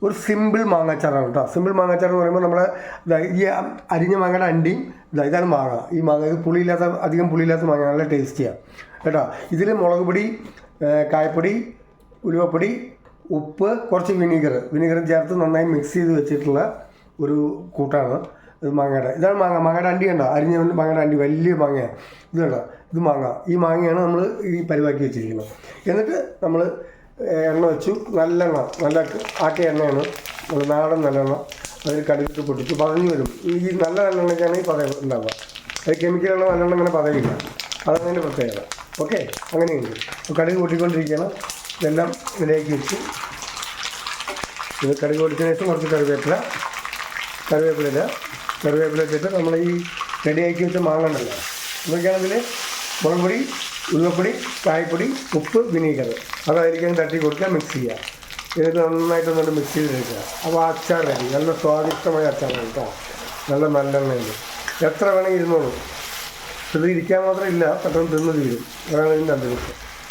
ഒരു സിമ്പിൾ മാങ്ങാച്ചാറാണ് കേട്ടോ. സിമ്പിൾ മാങ്ങാച്ചാർ എന്ന് പറയുമ്പോൾ നമ്മൾ ഈ അരിഞ്ഞ മാങ്ങയുടെ അണ്ടിയും ഇതാണ് മാങ്ങ. ഈ മാങ്ങ ഇത് പുളിയില്ലാത്ത, അധികം പുളിയില്ലാത്ത മാങ്ങ, നല്ല ടേസ്റ്റിയാണ് കേട്ടോ. ഇതിൽ മുളക് പൊടി, കായപ്പൊടി, ഉലുവപ്പൊടി, ഉപ്പ്, കുറച്ച് വിനീഗറും ചേർത്ത് നന്നായി മിക്സ് ചെയ്ത് വെച്ചിട്ടുള്ള ഒരു കൂട്ടാണ് ഇത് മാങ്ങയുടെ. ഇതാണ് മാങ്ങയുടെ അണ്ടി കണ്ടോ, അരിഞ്ഞ മാങ്ങയുടെ അണ്ടി, വലിയ മാങ്ങയാണ് ഇത് കണ്ടോ. ഇത് ഈ മാങ്ങയാണ് നമ്മൾ ഈ പരിവാക്കി വെച്ചിരിക്കുന്നത്. എന്നിട്ട് നമ്മൾ എണ്ണ വെച്ചു, നല്ല ആട്ടിയ എണ്ണയാണ്, നാടൻ നല്ലെണ്ണ. അതിൽ കടുകിട്ട് പൊട്ടിച്ച് പതഞ്ഞ് വരും. ഈ നല്ല നല്ലെണ്ണയ്ക്കാണ് ഈ പതയം ഉണ്ടാവുക. അത് കെമിക്കലുള്ള നല്ലെണ്ണ അങ്ങനെ പതയില്ല, അതാണ് അതിൻ്റെ പ്രത്യേകത. ഓക്കെ, അങ്ങനെയുണ്ട്. കടുക് പൊട്ടിക്കൊണ്ടിരിക്കുകയാണ്. ഇതെല്ലാം ഇതിലേക്ക് വെച്ച് ഇത് കടുക് പൊട്ടിച്ചതിന് ശേഷം കുറച്ച് കറിവേപ്പില ഇട്ടിട്ട് നമ്മൾ ഈ റെഡിയാക്കി വെച്ച മാങ്ങ ഉണ്ടല്ലോ, ഇതൊക്കെയാണെങ്കിൽ മുളക് പൊടി, ഉലുവപ്പൊടി, കായപ്പൊടി, ഉപ്പ്, വിനീഗർ അതായിരിക്കും തട്ടി കൊടുക്കുക, മിക്സ് ചെയ്യുക. എന്നിട്ട് നന്നായിട്ട് മിക്സ് ചെയ്തെടുക്കുക. അപ്പോൾ അച്ചാർ റെഡി. നല്ല സ്വാദിഷ്ടമായ അച്ചാറാണ് കേട്ടോ. നല്ലെണ്ണയുണ്ട്. എത്ര വേണമെങ്കിൽ ഇരുന്നോളൂ. ഇത് ഇരിക്കാൻ മാത്രം ഇല്ല, പെട്ടെന്ന് തിന്ന് തീരും. അതാണ് ഇതിൻ്റെ അന്തരീക്ഷം.